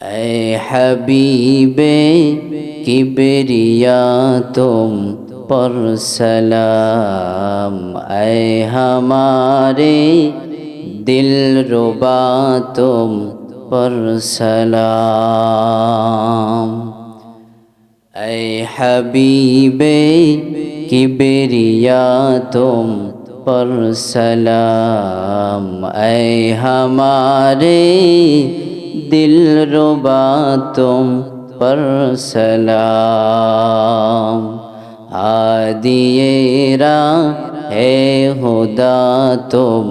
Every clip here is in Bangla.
ऐ हबीबे किबरिया तुम पर सलाम, ऐ हमारे दिल रुबा तुम पर सलाम। ऐ हबीबे किबरिया तुम पर सलाम, ऐ हमारे दिल रुबा तुम पर सलाम। हादिएरा है खुदा तुम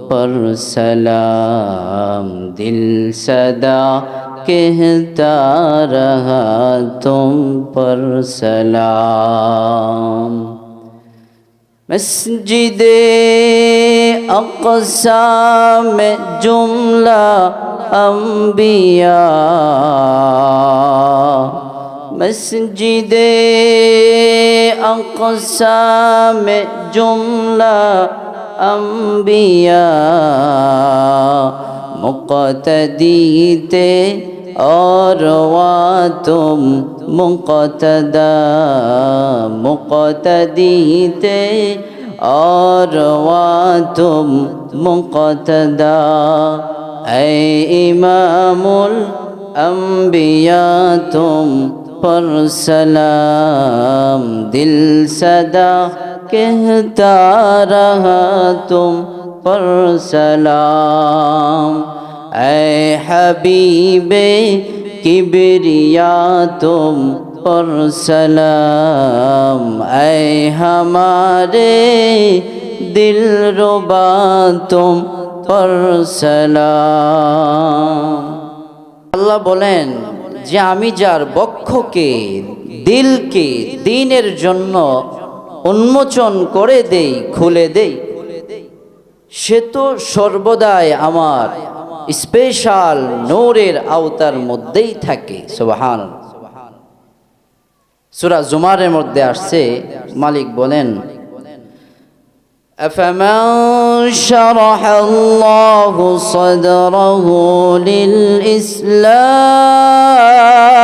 पर सलाम, दिल सदा कहता रहा तुम पर सलाम। मस्जिदे अक़सा में जुमला अंबिया, मस्जिदे अक़सा में जुमला अंबिया, मुक़तदी थे और वा तुम मुक़तदा, मुक़तदी थे और वा तुम मुक़तदा। ऐ इमामुल अंबिया तुम पर सलाम, दिल सदा कहता रहा तुम पर सलाम। ऐ हबीबे किबरिया तुम पर सलाम, ऐ हमारे दिल रुबा तुम पर सलाम। আল্লাহ বলেন যে আমি যার বক্ষকে দিলকে দ্বীনের জন্য উন্মোচন করে দেই, খুলে দেই, সে তো সর্বদাই আমার স্পেশাল নূরের আওতার মধ্যেই থাকে। সুবহানাল্লাহ। সূরা জুমারের মধ্যে আসছে, মালিক বলেন أفمن شرح الله صدره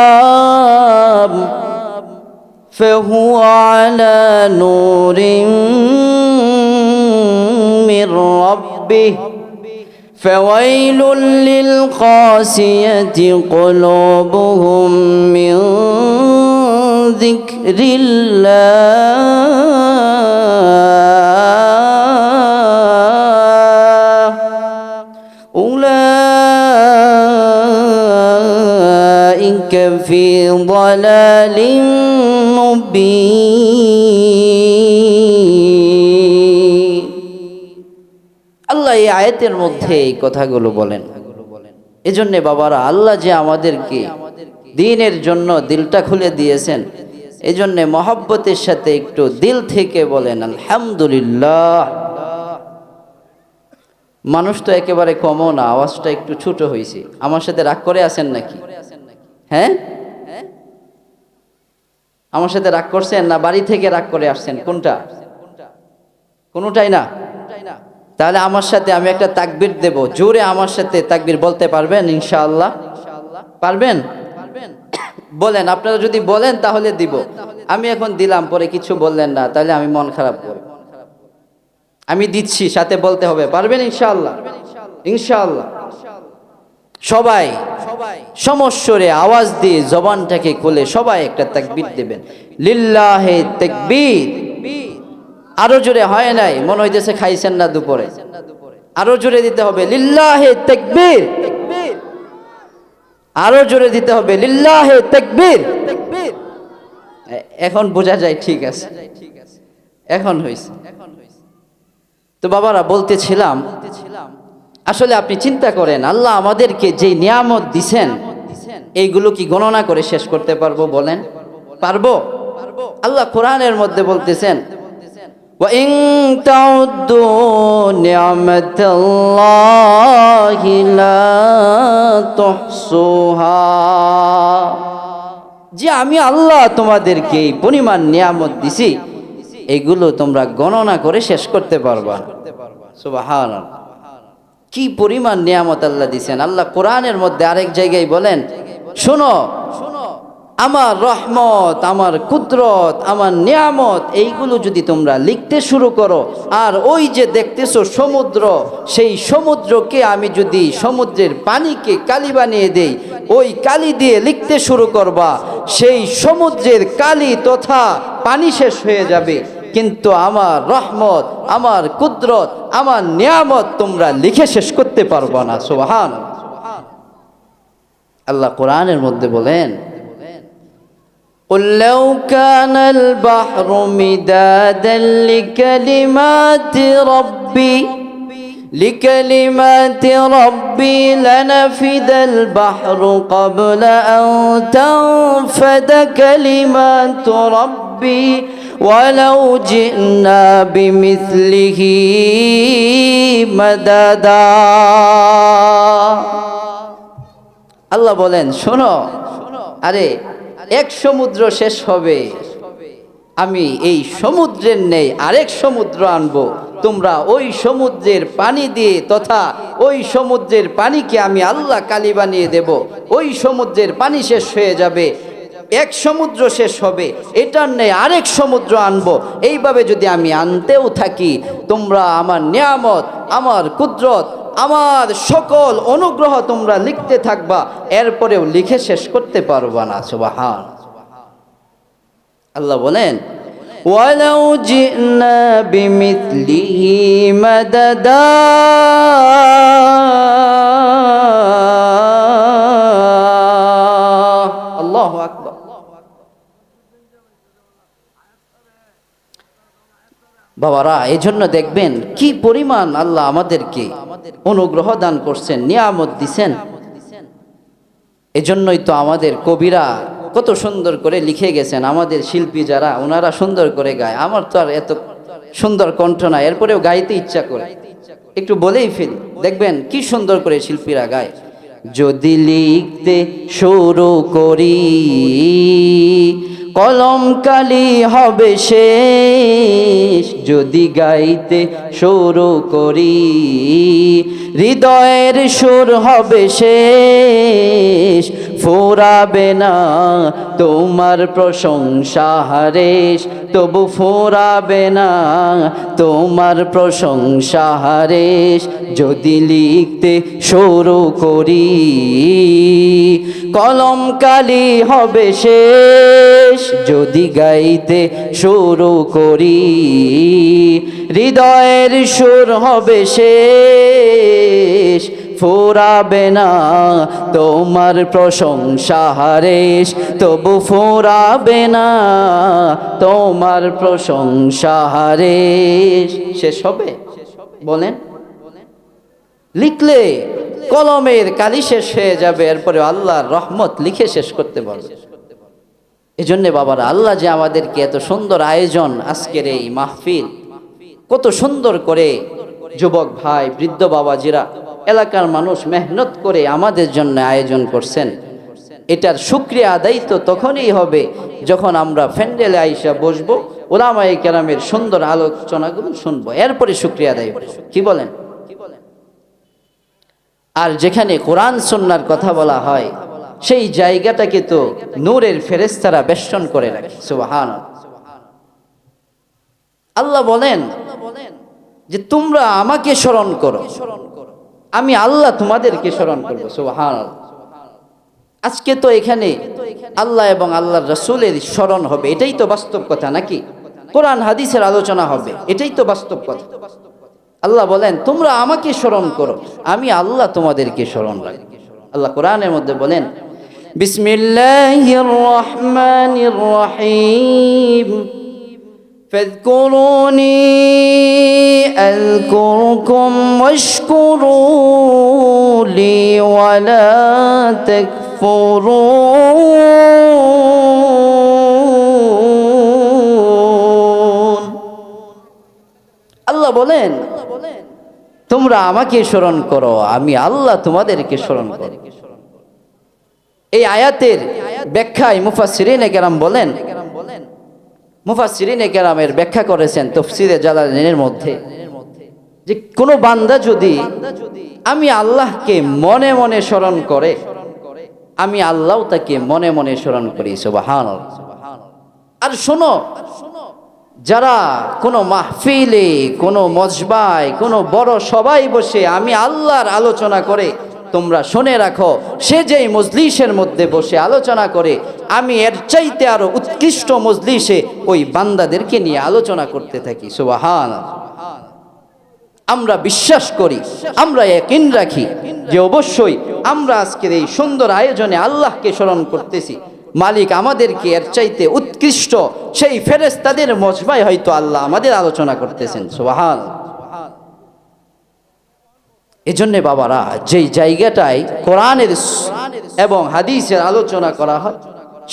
للإسلام فهو على نور من ربه فويل للقاسية قلوبهم من ذكر الله أولئك في ضلال مبين। আল্লাহ এই আয়াতের মধ্যে এই কথাগুলো বলেন। এজন্যে বাবারা, আল্লাহ যে আমাদেরকে দ্বীনের জন্য দিলটা খুলে দিয়েছেন, এজন্যে মহব্বতের সাথে একটু দিল থেকে বলেন আলহামদুলিল্লাহ। মানুষ তো একেবারে কমও না, আওয়াজটা একটু ছোট হয়েছে। আমার সাথে রাগ করে আছেন নাকি? হ্যাঁ, আমার সাথে রাগ করছেন না বাড়ি থেকে রাগ করে আসছেন? কোনটা? কোনোটাই না। তাহলে আমার সাথে আমি একটা তাকবীর দেব, জোরে আমার সাথে তাকবীর বলতে পারবেন ইনশাআল্লাহ? পারবেন? বলেন। আপনারা যদি বলেন তাহলে দিব। আমি এখন দিলাম, পরে কিছু বললেন না, তাহলে আমি মন খারাপ করব। আমি দিচ্ছি, সাথে বলতে হবে। পারবেন ইনশাআল্লাহ? ইনশাআল্লাহ। সবাই সমস্বরে আওয়াজ দিয়ে জবানটাকে খুলে সবাই একটা তাকবীর দেবেন। লিল্লাহি তাকবীর। আরো জোরে হয় নাই, মনে হইতেছে খাইছেন না দুপুরে। আরো জোরে দিতে হবে লিল্লাহি তাকবীর। আরো জোরে দিতে হবে লিল্লাহি তাকবীর। এখন বোঝা যায়, ঠিক আছে, এখন হইছে। তো বাবারা, বলতেছিলাম আসলে আপনি চিন্তা করেন, আল্লাহ আমাদেরকে যে নিয়ামত দিছেন এইগুলো কি গণনা করে শেষ করতে পারবো? বলেন, পারবো? আল্লাহ কোরআনের মধ্যে বলতেছেন وَإِن تَعُدُّوا نِعْمَةَ اللَّهِ لَا تُحْصُوهَا, যে আমি আল্লাহ তোমাদেরকে এই পরিমাণ নিয়ামত দিছি, এগুলো তোমরা গণনা করে শেষ করতে পারবা। সুবহানাল্লাহ। কি পরিমাণ নিয়ামত আল্লাহ দিছেন। আল্লাহ কোরআনের মধ্যে আরেক জায়গায় বলেন শোনো, আমার রহমত, আমার কুদরত, আমার নিয়ামত, এইগুলো যদি তোমরা লিখতে শুরু করো, আর ওই যে দেখতেছো সমুদ্র, সেই সমুদ্রকে আমি যদি সমুদ্রের পানিকে কালি বানিয়ে দেই, ওই কালি দিয়ে লিখতে শুরু করবা, সেই সমুদ্রের কালি তথা পানি শেষ হয়ে যাবে, কিন্তু আমার রহমত, আমার কুদরত, আমার নিয়ামত তোমরা লিখে শেষ করতে পারবা না। সুবহানাল্লাহ। আল্লাহ কোরআনের মধ্যে বলেন, قل لو كان البحر مدادا لكلمات ربي لنفد البحر قبل أن تنفد كلمات ربي ولو جئنا بمثله مددا। আল্লাহ বলেন, শোনো, আরে এক সমুদ্র শেষ হবে, আমি এই সমুদ্রের নেই আরেক সমুদ্র আনবো, তোমরা ওই সমুদ্রের পানি দিয়ে তথা ওই সমুদ্রের পানিকে আমি আল্লাহ কালি বানিয়ে দেব, ওই সমুদ্রের পানি শেষ হয়ে যাবে, এক সমুদ্র শেষ হবে, এটার নেই আরেক সমুদ্র আনবো। এইভাবে যদি আমি আনতেও থাকি, তোমরা আমার নিয়ামত, আমার কুদরত, আমার সকল অনুগ্রহ তোমরা লিখতে থাকবা, এরপরেও লিখে শেষ করতে পারবা না। সুবহান। আল্লাহ বলেন, ওয়ালাউ জিনা বিমিথলিহি মাদাদা, আল্লাহু আকবার। বাবারা, এই জন্য দেখবেন কি পরিমাণ আল্লাহ আমাদেরকে অনুগ্রহ দান করছেন, নিয়ামত দিছেন। এজন্যই তো আমাদের কবিরা কত সুন্দর করে লিখে গেছেন, আমাদের শিল্পী যারা, ওনারা সুন্দর করে গায়। আমার তো আর এত সুন্দর কণ্ঠ না, এরপরেও গাইতে ইচ্ছা করে, একটু বলেই ফেলি। দেখবেন কি সুন্দর করে শিল্পীরা গায়। যদি লিখতে শুরু করি, কলম কালি হবে শেষ, যদি গাইতে শুরু করি, হৃদয়ের সুর হবে শেষ, ফুরাবে না তোমার প্রশংসা হারেশ, তবু ফুরাবে না তোমার প্রশংসা হারেশ। যদি লিখতে শুরু করি, কলম কালি হবে শেষ, যদি গাইতে শুরু করি, হৃদয়ের সুর হবে শেষ, ফুরাবে না তোমার প্রশংসা হারেশ, তবু ফুরাবে না তোমার প্রশংসা হারেশ। শেষ হবে? বলেন, লিখলে কলমের কালি শেষ হয়ে যাবে, এরপরে আল্লাহর রহমত লিখে শেষ করতে পারবে। এই জন্যে বাবারা, আল্লাহ যে আমাদেরকে এত সুন্দর আয়োজন, আজকের এই মাহফিল কত সুন্দর করে যুবক ভাই, বৃদ্ধ বাবাজিরা, এলাকার মানুষ মেহনত করে আমাদের জন্য আয়োজন করছেন, এটার শুকরিয়া আদায় তো তখনই হবে যখন আমরা প্যান্ডেলে আইসা বসবো, উলামায়ে কেরামের সুন্দর আলোচনাগুলো শুনবো, এরপরে শুকরিয়া আদায় হবে। কি বলেন? আর যেখানে কোরআন সুন্নাহর কথা বলা হয়, সেই জায়গাটাকে তো নূরের ফেরেশতারা বেষ্টন করে রাখে। সুবহানাল্লাহ। আল্লাহ বলেন যে তোমরা আমাকে স্মরণ করো, আমি আল্লাহ তোমাদেরকে স্মরণ করবো। সুবহানাল্লাহ। আজকে তো এখানে আল্লাহ এবং আল্লাহর রাসূলের স্মরণ হবে, এটাই তো বাস্তব কথা নাকি? কোরআন হাদিসের আলোচনা হবে, এটাই তো বাস্তব কথা। আল্লাহ বলেন তোমরা আমাকে স্মরণ করো, আমি আল্লাহ তোমাদেরকে স্মরণ রাখবো। আল্লাহ কোরআনের মধ্যে বলেন, বিসমিল্লাহির রহমানির রহিম, ফাযকুরুনি আযকুরকুম ওয়াশকুরু লি ওয়ালা তাকফুরুন। আল্লাহ বলেন তোমরা আমাকে স্মরণ করো, আমি আল্লাহ তোমাদেরকে স্মরণ করব। এই আয়াতের ব্যাখ্যায় মুফাসসিরিনে কেরাম বলেন, মুফাসসিরিনে কেরামের ব্যাখ্যা করেছেন তাফসীরে জালালাইনের মধ্যে, যে কোন বান্দা যদি আমি আল্লাহকে মনে মনে স্মরণ করে, আমি আল্লাহ তাকে মনে মনে স্মরণ করি, সুবহানাল্লাহ। আর শোনো, যারা কোনো মাহফিলে, কোনো মজবায়, কোনো বড় সবাই বসে আমি আল্লাহর আলোচনা করে, তোমরা শুনে রাখো, সে যেই মজলিসের মধ্যে বসে আলোচনা করে, আমি এর চাইতে আরো উৎকৃষ্ট মজলিসে ওই বান্দাদেরকে নিয়ে আলোচনা করতে থাকি, সুবহানাল্লাহ। আমরা বিশ্বাস করি, আমরা ইয়াকিন রাখি যে অবশ্যই আমরা আজকের এই সুন্দর আয়োজনে আল্লাহকে স্মরণ করতেছি, মালিক আমাদেরকে এর চাইতে উৎকৃষ্ট সেই ফেরেশতাদের মজবায় হয়তো আল্লাহ আমাদের আলোচনা করতেছেন, সুবহানাল্লাহ। এজন্য বাবারা, যেই জায়গাটায় কোরআনের এবং হাদিসের আলোচনা করা হয়,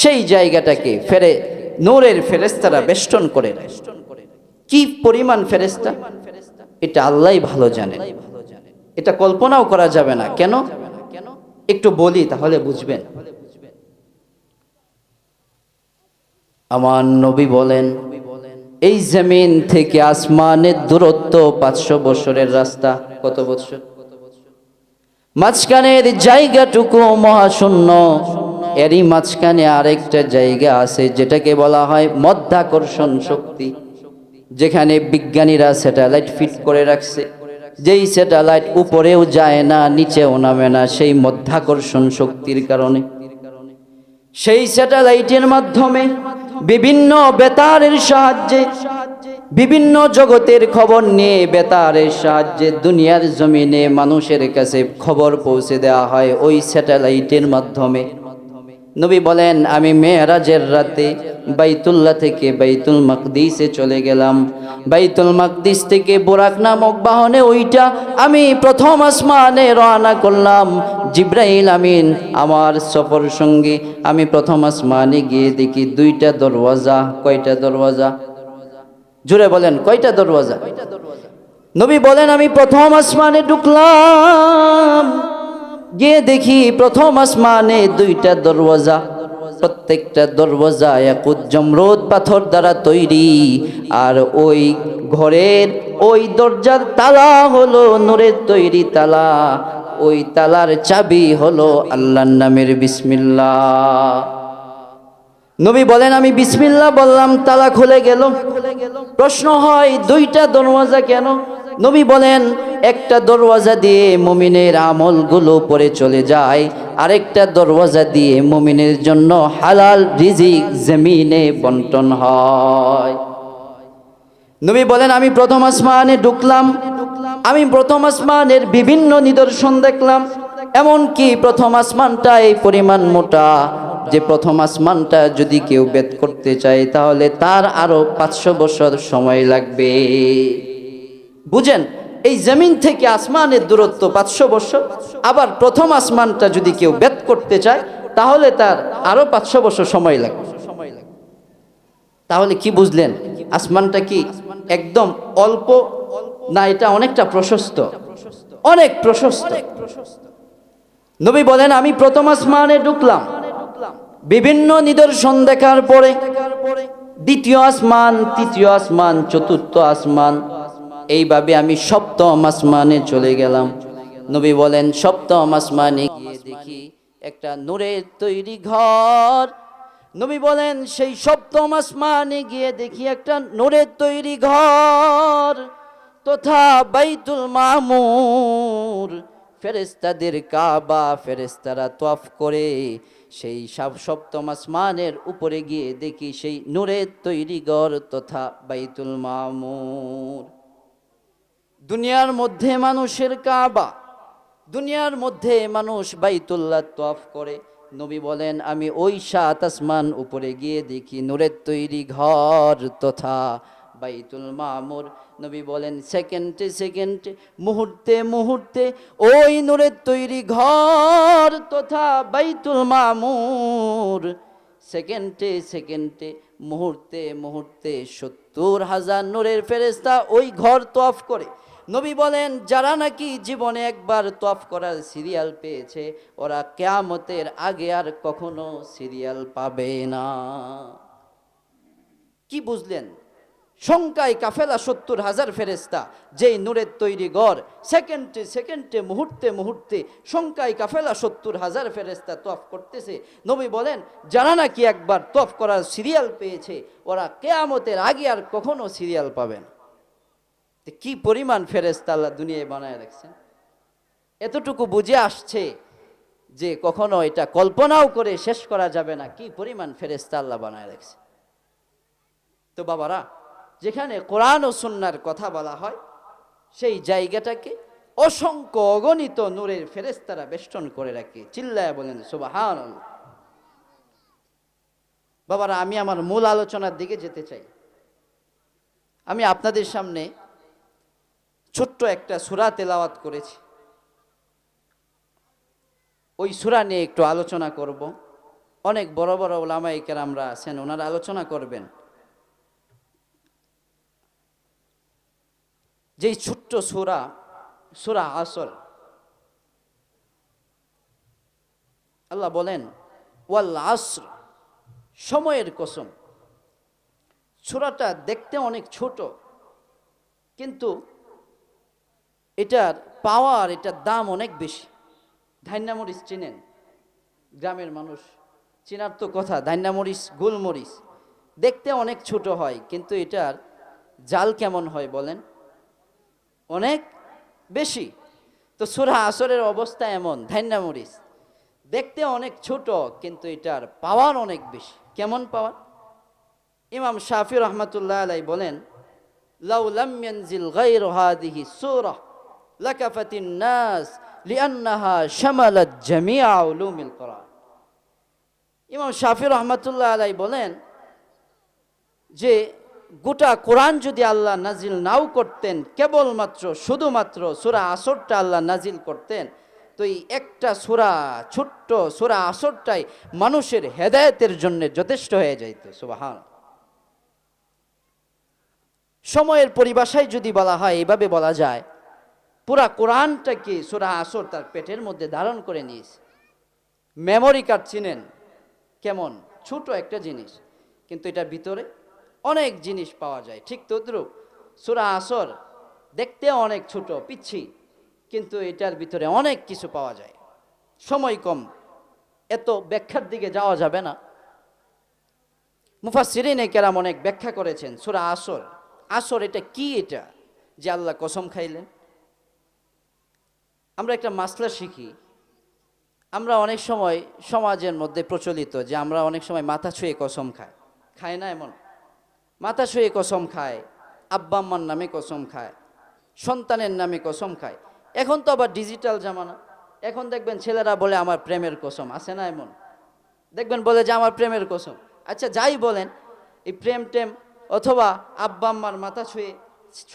সেই জায়গাটাকে নূরের ফেরেশতারা বেষ্টন করে নেয়। কি পরিমাণ ফেরেশতা, এটা আল্লাহই ভালো জানেন, এটা কল্পনাও করা যাবে না। কেন? একটু বলি তাহলে বুঝবেন। আমার নবী বলেন, এই জমিন থেকে আসমানের দূরত্ব 500 বছরের রাস্তা। কত বছর? মাঝখানের জায়গাটুকু মহাশূন্য, এরই মাঝখানে আরেকটা জায়গা আছে যেটাকে বলা হয় মধ্যাকর্ষণ শক্তি, যেখানে বিজ্ঞানীরা স্যাটেলাইট ফিট করে রাখছে। যেই স্যাটেলাইট উপরেও যায় না, নিচেও নামে না, সেই মধ্যাকর্ষণ শক্তির কারণে। সেই স্যাটেলাইটের মাধ্যমে বিভিন্ন বেতারের সাহায্যে, বিভিন্ন জগতের খবর নিয়ে বেতারের সাহায্যে দুনিয়ার জমিনে মানুষের কাছে খবর পৌঁছে দেওয়া হয় ওই স্যাটেলাইটের মাধ্যমে। নবী বলেন, আমি মেরাজের রাতে বাইতুল্লাহ থেকে বাইতুল মাকদিসে চলে গেলাম। বাইতুল মাকদিস থেকে বুরাক নামক বাহনে ওইটা আমি প্রথম আসমানে রওনা করলাম। জিব্রাইল আমিন আমার সফর সঙ্গী। আমি প্রথম আসমানে গিয়ে দেখি 2টা দরওয়াজা। কয়টা দরওয়াজা? জুড়ে বলেন, কয়টা দরওয়াজা? নবী বলেন, আমি প্রথম আসমানে ঢুকলাম, গিয়ে দেখি প্রথম আসমানে 2টা দরওয়াজা। প্রত্যেকটা দরওয়াজা ইয়াকুত জমরুদ পাথর দ্বারা তৈরি। আর ওই ঘরের ওই দরজার তালা হলো নূরের তৈরি তালা। ওই তালার চাবি হলো আল্লাহর নামের বিসমিল্লাহ। নবী বলেন, আমি বিসমিল্লাহ বললাম, তালা খুলে গেল। প্রশ্ন হয়, 2টা দরওয়াজা কেন? নবী বলেন, একটা দরওয়াজা দিয়ে মুমিনের আমলগুলো পরে চলে যায়, আরেকটা দরওয়াজা দিয়ে মুমিনের জন্য হালাল রিজিক জমিনে বন্টন হয়। নবী বলেন, আমি প্রথম আসমানে ঢুকলাম। আমি প্রথম আসমানের বিভিন্ন নিদর্শন দেখলাম। এমনকি প্রথম আসমানটা এই পরিমাণ মোটা যে প্রথম আসমানটা যদি কেউ ভেদ করতে চায় তাহলে তার আরো 500 বছর সময় লাগবে। বুঝেন, এই জমিন থেকে আসমানের দূরত্ব 500 বছর। আবার প্রথম আসমানটা যদি কেউ ভেদ করতে চায় তাহলে তার আরো 500 বছর সময় লাগবে। তাহলে কি বুঝলেন? আসমানটা কি একদম অল্প না, এটা অনেকটা প্রশস্ত, অনেক প্রশস্ত। নবী বলেন, আমি প্রথম আসমানে ঢুকলাম। বিভিন্ন নিদর্শন দেখার পরে দ্বিতীয় আসমান, তৃতীয় আসমান, চতুর্থ আসমান, এইভাবে আমি সপ্তম আসমানে চলে গেলাম। নবী বলেন, সপ্তম আসমানে গিয়ে দেখি একটা নূরের তৈরি ঘর। নবী বলেন, সেই সপ্তম আসমানে গিয়ে দেখি একটা নূরের তৈরি ঘর তথা বাইতুল মামুর, ফেরেশতাদের কাবা। ফেরেশতারা তওয়াফ করে সেই সপ্তম আসমানের উপরে গিয়ে দেখি সেই নূরের তৈরি ঘর তথা বাইতুল মামুর। দুনিয়ার মধ্যে মানুষের কাবা, দুনিয়ার মধ্যে মানুষ বাইতুল্লাহ তওয়াফ করে। নবী বলেন, আমি ওই 7 আসমান উপরে গিয়ে দেখি নূরের তৈরি ঘর তথা বাইতুল মামুর। নবী বলেন, সেকেন্ডে সেকেন্ডে, মুহূর্তে মুহূর্তে ওই নূরের তৈরি ঘর তথা বাইতুল মামুর, সেকেন্ডে সেকেন্ডে, মুহূর্তে মুহূর্তে 70,000 নূরের ফেরেশতা ওই ঘর তওয়াফ করে। নবী বলেন, যারা নাকি জীবনে একবার তওয়াফ করার সিরিয়াল পেয়েছে, ওরা কিয়ামতের আগে আর কখনো সিরিয়াল পাবে না। কি বুঝলেন? সংখ্যায় কাফেলা 70,000 ফেরেশতা, যেই নূরের তৈরি ঘর, সেকেন্ডে সেকেন্ডে মুহূর্তে মুহূর্তে সংখ্যায় কাফেলা 70,000 ফেরেশতা তফ করতেছে। নবী বলেন, যারা নাকি একবার তফ করার সিরিয়াল পেয়েছে, ওরা কিয়ামতের আগে আর কখনো সিরিয়াল পাবে না। কি পরিমাণ ফেরেশতা আল্লাহ দুনিয়ায় বানায় রাখছেন, এতটুকু বুঝে আসছে যে কখনো এটা কল্পনাও করে শেষ করা যাবে না, কি পরিমাণ ফেরেশতা আল্লাহ বানায় রাখছে। তো বাবারা, যেখানে কোরআন ও সুন্নাহর কথা বলা হয়, সেই জায়গাটাকে অসংখ্য অগণিত নূরের ফেরেশতারা বেষ্টন করে রাখে। চিল্লায়া বলেন সুবহানাল্লাহ। বাবারা, আমি আমার মূল আলোচনার দিকে যেতে চাই। আমি আপনাদের সামনে ছোট্ট একটা সূরা তেলাওয়াত করেছি, ওই সূরা নিয়ে একটু আলোচনা করব। অনেক বড় বড় উলামায়ে কেরামরা আছেন, ওনারা আলোচনা করবেন। যেই ছোট্ট সূরা, সূরা আসর, আল্লাহ বলেন ওয়াল আসর, সময়ের কসম। সূরাটা দেখতে অনেক ছোট, কিন্তু এটার পাওয়ার, এটার দাম অনেক বেশি। ধান্যামরিচ চিনেন? গ্রামের মানুষ চিনার তো কথা। ধান্যামরিচ, গোলমরিচ দেখতে অনেক ছোট হয়, কিন্তু এটার জাল কেমন হয় বলেন? অনেক বেশি। তো সূরা আসরের অবস্থা এমন, ধান্যামরিচ দেখতে অনেক ছোট, কিন্তু এটার পাওয়ার অনেক বেশি। কেমন পাওয়ার? ইমাম শাফি রহমাতুল্লাহ আলাইহি বলেন, লাউ লাম ইয়ানজিল গায়রু হাদিহি সূরা লাকাফাতিন নাস লিআন্নাহা শামালাত জামিআ উলুমিল কোরআন। ইমাম শাফি রহমাতুল্লাহ আলাইহি বলেন যে গোটা কোরআন যদি আল্লাহ নাজিল নাও করতেন, কেবলমাত্র শুধুমাত্র সূরা আসরটা আল্লাহ নাজিল করতেন, তো এই একটা সূরা, ছোট্ট সূরা আসরটাই মানুষের হেদায়েতের জন্য যথেষ্ট হয়ে যাইত। সুবহানাল্লাহ। সময়ের পরিভাষায় যদি বলা হয়, এইভাবে বলা যায়, পুরা কোরআনটাকে সূরা আসর তার পেটের মধ্যে ধারণ করে নিয়েছে। মেমোরি কার্ড চিনেন? কেমন ছোট একটা জিনিস, কিন্তু এটার ভিতরে অনেক জিনিস পাওয়া যায়। ঠিক তদ্রূপ সূরা আসর দেখতে অনেক ছোট পিচ্ছি, কিন্তু এটার ভিতরে অনেক কিছু পাওয়া যায়। সময় কম, এত ব্যাখ্যার দিকে যাওয়া যাবে না। মুফাসসিরিনে কেরাম অনেক ব্যাখ্যা করেছেন সূরা আসর। আসর এটা কি? এটা যে আল্লাহ কসম খাইলেন। আমরা একটা মাসলা শিখি। আমরা অনেক সময় সমাজের মধ্যে প্রচলিত যে আমরা অনেক সময় মাথা ছুঁয়ে কসম খাই, খায় না? এমন মাথা ছুঁয়ে কসম খায়, আব্বা আম্মার নামে কসম খায়, সন্তানের নামে কসম খায়। এখন তো আবার ডিজিটাল জামানা, এখন দেখবেন ছেলেরা বলে আমার প্রেমের কসম, আছে না? এমন দেখবেন বলে যে আমার প্রেমের কসম। আচ্ছা, যাই বলেন, এই প্রেম টেম অথবা আব্বা আম্মার মাথা ছুঁয়ে,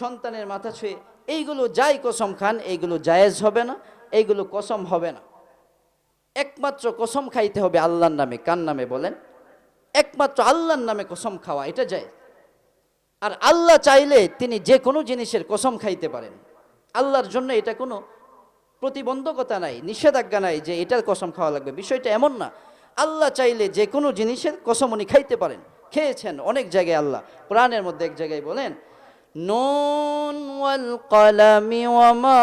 সন্তানের মাথা ছুঁয়ে, এইগুলো যাই কসম খান, এইগুলো জায়েজ হবে না, এইগুলো কসম হবে না। একমাত্র কসম খাইতে হবে আল্লাহর নামে। কার নামে বলেন? একমাত্র আল্লাহর নামে কসম খাওয়া, এটা জায়েজ। আর আল্লাহ চাইলে তিনি যে কোনো জিনিসের কসম খাইতে পারেন। আল্লাহর জন্য এটা কোনো প্রতিবন্ধকতা নাই, নিষেধাজ্ঞা নাই যে এটার কসম খাওয়া লাগবে। বিষয়টা এমন না। আল্লাহ চাইলে যে কোনো জিনিসের কসম উনি খাইতে পারেন, খেয়েছেন অনেক জায়গায়। আল্লাহ কোরআনের মধ্যে এক জায়গায় বলেন, নুন ওয়াল কলামি ওয়া মা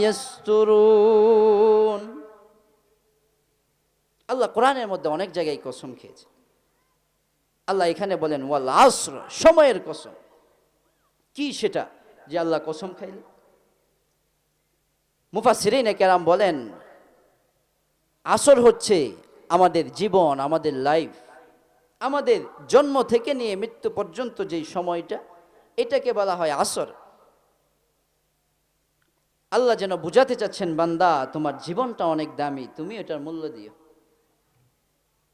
ইয়াসতুরুন। আল্লাহ কোরআনের মধ্যে অনেক জায়গায় কসম খেয়েছে। আল্লাহ এখানে বলেন ওয়াল আসর, সময়ের কসম। কি সেটা যে আল্লাহ কসম খাইলেন? মুফাসসিরিনে কেরাম বলেন, আসর হচ্ছে আমাদের জীবন, আমাদের লাইফ, আমাদের জন্ম থেকে নিয়ে মৃত্যু পর্যন্ত যেই সময়টা, এটাকে বলা হয় আসর। আল্লাহ যেন বুঝাতে চাচ্ছেন, বান্দা তোমার জীবনটা অনেক দামি, তুমি এটার মূল্য দিও।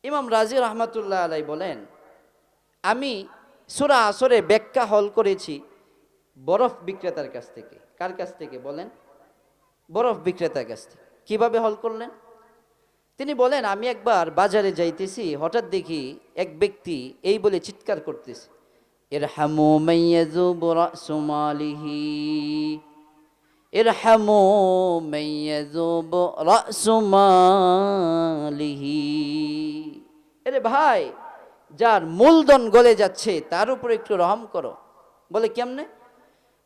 ইমাম রাজি রহমাতুল্লাহ আলাই বলেন, আমি সূরা আসরে ব্যাখ্যা হল করেছি বরফ বিক্রেতার কাছ থেকে। কার কাছ থেকে বলেন? বরফ বিক্রেতার কাছ থেকে। কিভাবে হল করলেন? তিনি বলেন, আমি একবার বাজারে যাইতেছি, হঠাৎ দেখি এক ব্যক্তি এই বলে চিৎকার করতেছে, ইরহামু মাইয়াযুবু রাসু মালিহি, ইরহামু মাইয়াযুবু রাসু মালিহি। এরে ভাই, যার মূলধন গলে যাচ্ছে তার উপর একটু রহম করো। বলে কেমনে?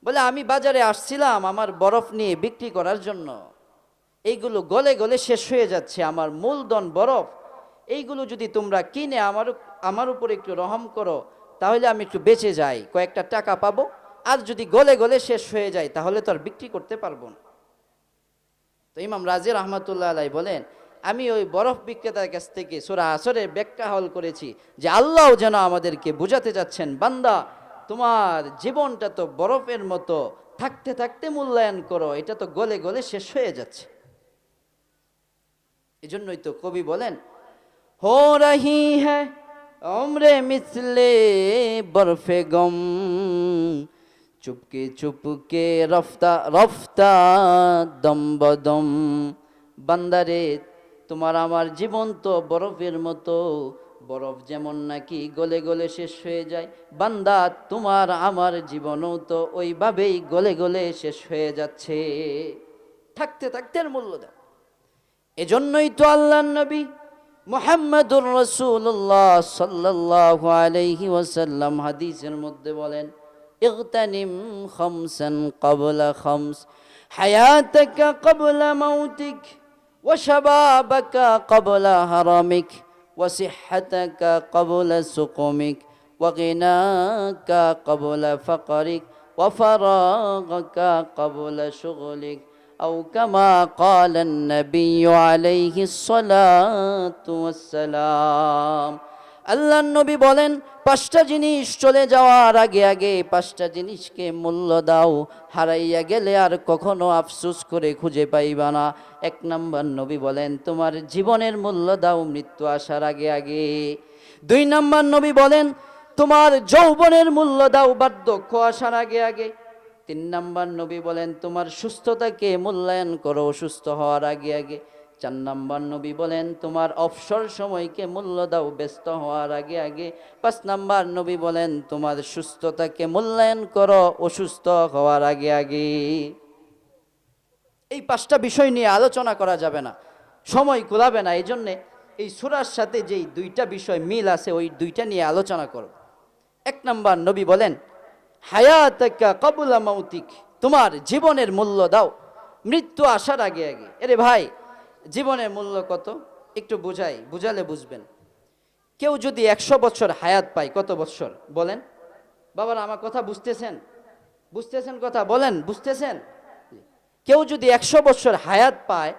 বলে আমি বাজারে আসছিলাম আমার বরফ নিয়ে বিক্রি করার জন্য, এইগুলো গলে গলে শেষ হয়ে যাচ্ছে, আমার মূলধন বরফ, এইগুলো যদি তোমরা কিনে আমার উপর একটু রহম করো তাহলে আমি একটু বেঁচে যাই, কয়েকটা টাকা পাবো। আর যদি গলে গলে শেষ হয়ে যায় তাহলে তো আর বিক্রি করতে পারবো না। তো ইমাম রাজি রহমাতুল্লাহ আলাই বলেন, আমি ওই বরফ বিক্রেতার কাছ থেকে সূরা আসরের ব্যাখ্যা হল করেছি যে আল্লাহ যেন আমাদেরকে বুঝাতে যাচ্ছেন, বান্দা তোমার জীবনটা তো বরফের মতো, থাকতে থাকতে মূল্যায়ন করো, এটা তো গলে গলে শেষ হয়ে যাচ্ছে। এজন্যই তো কবি বলেন, হো রহি হ্যায় উমরে মিসলে বরফে গম, চুপকে চুপকে রফতা রফতা দম বদম। বান্দারে তোমার আমার জীবন তো বরফের মতো, বরফ যেমন নাকি গলে গলে শেষ হয়ে যায়, বান্দা তোমার আমার জীবনও তো ওইভাবেই গলে গলে শেষ হয়ে যাচ্ছে, থাকতে থাকতে এর মূল্য দাও। এজন্যই তো আল্লাহর নবী মুহাম্মদুর রাসূলুল্লাহ সাল্লাল্লাহু আলাইহি ওয়াসাল্লাম হাদিসের মধ্যে বলেন, ইগতানিম খামসান ক্বাবলা খামস, হায়াতাকা ক্বাবলা মাউতিক, ওয়া শাবাবাকা ক্বাবলা হারামিক, ওয়া সিহহাতাকা ক্বাবলা সুকুমিক, ওয়া গিনাকা ক্বাবলা ফাকরিক, ওয়া ফারাগাকা ক্বাবলা শুগলিক, أو كما قال النبي عليه الصلاة والسلام। আল্লাহ নবী বলেন, পাঁচটা জিনিস চলে যাওয়ার আগে আগে পাঁচটা জিনিসকে মূল্য দাও, হারাইয়া গেলে আর কখনো আফসোস করে খুঁজে পাইবা না। এক নাম্বার নবী বলেন, তোমার জীবনের মূল্য দাও মৃত্যু আসার আগে আগে। দুই নাম্বার নবী বলেন, তোমার যৌবনের মূল্য দাও বার্ধক্য আসার আগে আগে। তিন নাম্বার নবী বলেন, তোমার সুস্থতাকে মূল্যায়ন করো অসুস্থ হওয়ার আগে আগে। চার নাম্বার নবী বলেন, তোমার অবসর সময়কে মূল্য দাও ব্যস্ত হওয়ার আগে আগে। পাঁচ নাম্বার নবী বলেন, তোমার সুস্থতাকে মূল্যায়ন করো অসুস্থ হওয়ার আগে আগে। এই পাঁচটা বিষয় নিয়ে আলোচনা করা যাবে না, সময় কুলাবে না, এই জন্যে এই সূরার সাথে যেই দুইটা বিষয় মিল আছে ওই দুইটা নিয়ে আলোচনা করো। এক নাম্বার নবী বলেন, হায়াতাকা ক্বাবলা মাউতিক, তোমার জীবনের মূল্য দাও মৃত্যু আসার আগে আগে। আরে ভাই, জীবনের মূল্য কত একটু বুঝালে বুঝবেন। কেউ যদি 100 বছর হায়াত পায়, কত বছর বলেন? বাবার আমার কথা বুঝতেছেন? বুঝতেছেন কথা বলেন, বুঝতেছেন? কেউ যদি 100 বছর হায়াত পায়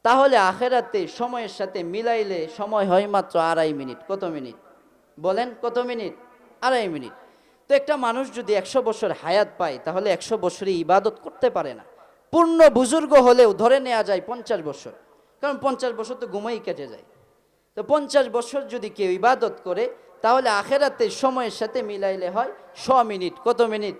তাহলে আখেরাতে সময়ের সাথে মিলাইলে সময় হয় মাত্র 2.5 মিনিট। কত মিনিট বলেন? কত মিনিট? 2.5 মিনিট। তো একটা মানুষ যদি 100 বছর হায়াত পায় তাহলে 100 বছরই ইবাদত করতে পারে না। পূর্ণ বুজুর্গ হলেও ধরে নেওয়া যায় 50 বছর, কারণ 50 বছর তো ঘুমাই কেটে যায়। তো 50 বছর যদি কেউ ইবাদত করে তাহলে আখেরাতে সময়ের সাথে মিলাইলে হয় 100 মিনিট। কত মিনিট?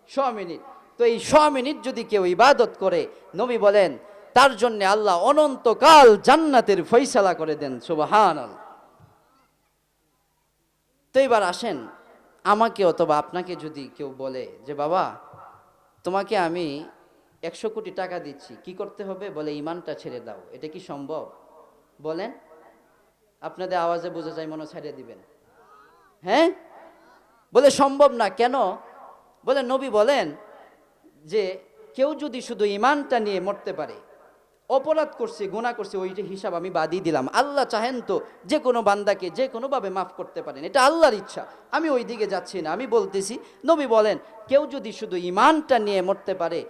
100 মিনিট। তো এই 100 মিনিট যদি কেউ ইবাদত করে, নবী বলেন তার জন্য আল্লাহ অনন্তকাল জান্নাতের ফয়সালা করে দেন। সুবহানাল্লাহ। তো এবার আসেন, আমাকে অথবা আপনাকে যদি কেউ বলে যে বাবা তোমাকে আমি 100 কোটি টাকা দিচ্ছি, কি করতে হবে? বলে ইমানটা ছেড়ে দাও। এটা কি সম্ভব বলেন? আপনাদের আওয়াজে বোঝা যায় মনে ছাড়িয়ে দিবেন। হ্যাঁ, বলে সম্ভব না। কেন? বলে নবী বলেন যে কেউ যদি শুধু ইমানটা নিয়ে মরতে পারে, অপরাধ করছে গুনাহ করছে ওইটা হিসাব আমি বাদই দিলাম, আল্লাহ চাহেন তো যে কোনো বান্দাকে যে কোনোভাবে মাফ করতে পারেন, এটা আল্লাহর ইচ্ছা, আমি ওই দিকে যাচ্ছি না, আমি বলতেছি নবী বলেন কেউ যদি শুধু ইমানটা নিয়ে মরতে পারে,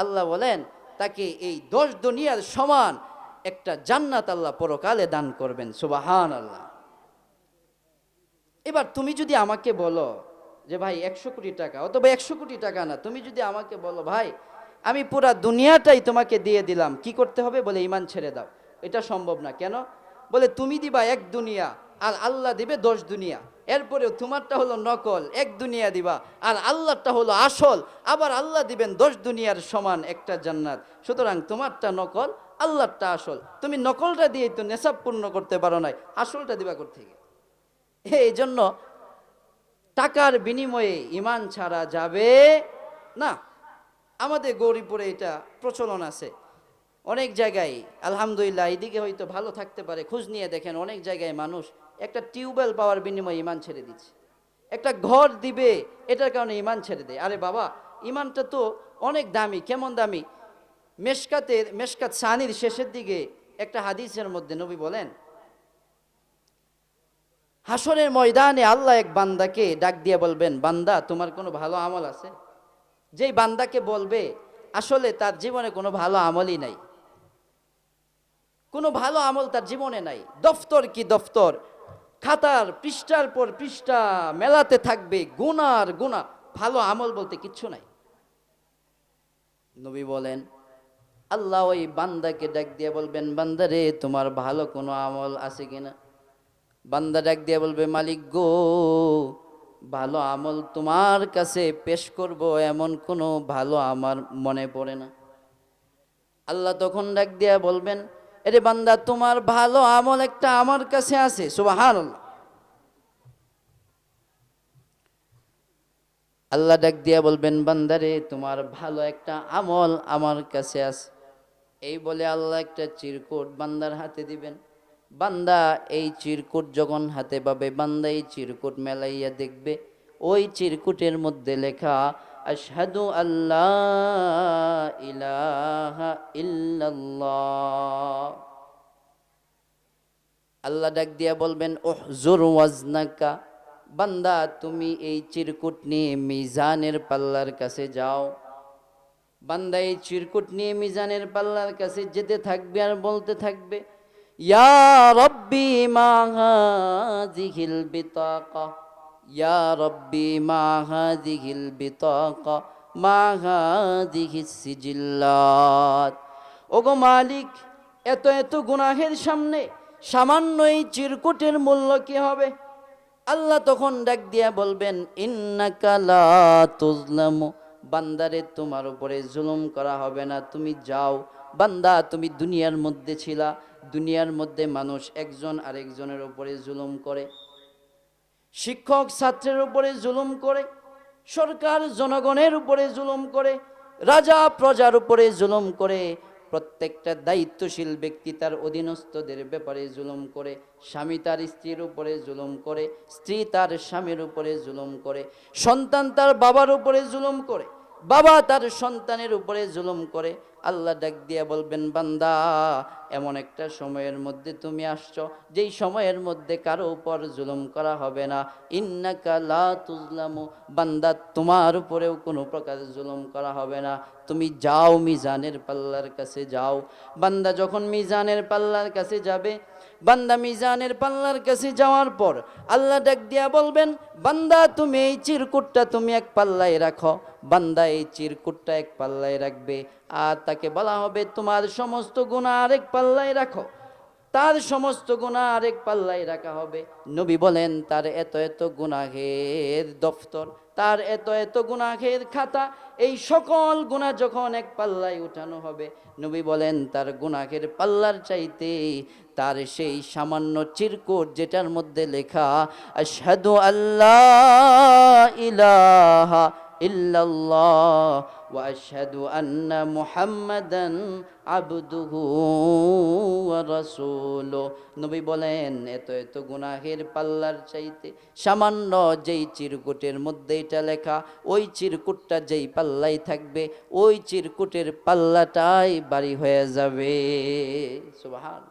আল্লাহ বলেন তাকে এই 10 দুনিয়ার সমান একটা জান্নাত আল্লাহ পরকালে দান করবেন। সুবহানাল্লাহ। এবার তুমি যদি আমাকে বলো যে ভাই 100 কোটি টাকা, অথবা 100 কোটি টাকা না, তুমি যদি আমাকে বলো ভাই আমি পুরা দুনিয়াটাই তোমাকে দিয়ে দিলাম, কি করতে হবে? বলে ইমান ছেড়ে দাও। এটা সম্ভব না। কেন? বলে তুমি দিবা 1 দুনিয়া আর আল্লাহ দিবে 10 দুনিয়া, এরপরেও তোমারটা হলো নকল, 1 দুনিয়া দিবা আর আল্লাহরটা হলো আসল, আবার আল্লাহ দিবেন 10 দুনিয়ার সমান একটা জান্নাত। সুতরাং তোমারটা নকল, আল্লাহরটা আসল। তুমি নকলটা দিয়ে তো নেশাব পূর্ণ করতে পারো নাই, আসলটা দিবা কোত্থেকে? এই জন্য টাকার বিনিময়ে ইমান ছাড়া যাবে না। আমাদের গৌরীপুরে এটা প্রচলন আছে অনেক জায়গায়, আলহামদুলিল্লাহ। এইদিকে হয়তো ভালো থাকতে পারে, খোঁজ নিয়ে দেখেন অনেক জায়গায় মানুষ একটা টিউবওয়েল পাওয়ার বিনিময়ে ইমান ছেড়ে দিচ্ছে। একটা ঘর দিবে, এটার কারণে ইমান ছেড়ে দেয়। আরে বাবা, ইমানটা তো অনেক দামি। কেমন দামি? মেশকাত সানির শেষের দিকে একটা হাদিসের মধ্যে নবী বলেন, হাসরের ময়দানে আল্লাহ এক বান্দাকে ডাক দিয়ে বলবেন, বান্দা তোমার কোনো ভালো আমল আছে? যেই বান্দাকে বলবে আসলে তার জীবনে কোনো ভালো আমলই নাই, কোনো ভালো আমল তার জীবনে নাই, দফতর কি দফতর, খাতার পৃষ্ঠার পর পৃষ্ঠা মেলাতে থাকবে গুনার গুনাহ, ভালো আমল বলতে কিচ্ছু নাই। নবী বলেন, আল্লাহ ওই বান্দাকে ডাক দিয়ে বলবেন, বান্দারে তোমার ভালো কোনো আমল আছে কিনা? বান্দা ডাক দিয়ে বলবে, মালিক গো, ভালো আমল তোমার কাছে পেশ করব এমন কোনো ভালো আমার মনে পড়ে না। আল্লাহ তখন ডাক দিয়া বলবেন, এরে বান্দা, তোমার ভালো আমল একটা আমার কাছে আছে। সুবহানাল্লাহ। আল্লাহ ডাক দিয়া বলবেন, বান্দারে তোমার ভালো একটা আমল আমার কাছে আছে। এই বলে আল্লাহ একটা চিরকুট বান্দার হাতে দিবেন। বান্দা এই চিরকুট যখন হাতে পাবে, বান্দা এই চিরকুট মেলাইয়া দেখবে, ওই চিরকুটের মধ্যে লেখা, আশহাদু আল্লাহ ইলাহা ইল্লাল্লাহ। আল্লাহ ডাক দিয়া বলবেন, উহজুর ওয়াজনাকা, বান্দা তুমি এই চিরকুট নিয়ে মিজানের পাল্লার কাছে যাও। বান্দা এই চিরকুট নিয়ে মিজানের পাল্লার কাছে যেতে থাকবে আর বলতে থাকবে, ইয়া রব্বি মা হাযিহিল বিতাকা, ইয়া রব্বি মা হাযিহিল বিতাকা, মা হাযিহিস সিজিল্লাত। ওগো মালিক, এত এত গুনাহের সামনে সামান্য এই চিরকুটের মূল্য কি হবে? আল্লাহ তখন ডাক দিয়া বলবেন, ইন্নাকা লা তুজলামু, বান্দারে তোমার উপরে জুলুম করা হবে না, তুমি যাও। বান্দা তুমি দুনিয়ার মধ্যে ছিলা, দুনিয়ার মধ্যে মানুষ একজন আরেকজনের উপরে জুলুম করে, শিক্ষক ছাত্রের উপরে জুলুম করে, সরকার জনগণের উপরে জুলুম করে, রাজা প্রজার উপরে জুলুম করে, প্রত্যেকটা দায়িত্বশীল ব্যক্তি তার অধীনস্থদের ব্যাপারে জুলুম করে, স্বামী তার স্ত্রীর উপরে জুলুম করে, স্ত্রী তার স্বামীর উপরে জুলুম করে, সন্তান তার বাবার উপরে জুলুম করে, বাবা তার সন্তানের উপরে জুলুম করে। আল্লাহ ডাক দিয়ে বলবেন, বান্দা এমন একটা সময়ের মধ্যে তুমি আসছো যেই সময়ের মধ্যে কারো উপর জুলুম করা হবে না। ইন্নাকা লা তুজলামু, বান্দা তোমার উপরেও কোনো প্রকার জুলুম করা হবে না, তুমি যাও মিজানের পাল্লার কাছে যাও। বান্দা যখন মিজানের পাল্লার কাছে যাবে, বান্দা মিজানের পাল্লার কাছে যাওয়ার পর আল্লাহ ডাক দিয়া বলবেন, বান্দা তুমি এই চিরকুটটা তুমি এক পাল্লায় রাখো। বান্দা এই চিরকুটটা এক পাল্লায় রাখবে, আর তাকে বলা হবে তোমার সমস্ত গুনাহ আরেক পাল্লায় রাখো। তার সমস্ত গুনাহ আরেক পাল্লায় রাখা হবে। নবী বলেন, তার এত এত গুনাহের দফতর, তার এত এত গুনাহের খাতা, এই সকল গুনাহ যখন এক পাল্লায় উঠানো হবে, নবী বলেন তার গুনাহের পাল্লার চাইতে তার সেই সামান্য চিরকুট যেটার মধ্যে লেখা আশহাদু আল্লাহ ইলাহা ইল্লাল্লাহ ওয়া আশহাদু আন্না মুহাম্মাদান আবদুহু ওয়া রাসূলুহু, নবী বলেন এত এত গুনাহের পাল্লার চাইতে সামান্য যেই চিরকুটের মধ্যে এটা লেখা, ওই চিরকুটটা যেই পাল্লাই থাকবে, ওই চিরকুটের পাল্লাটাই ভারী হয়ে যাবে। সুবহান।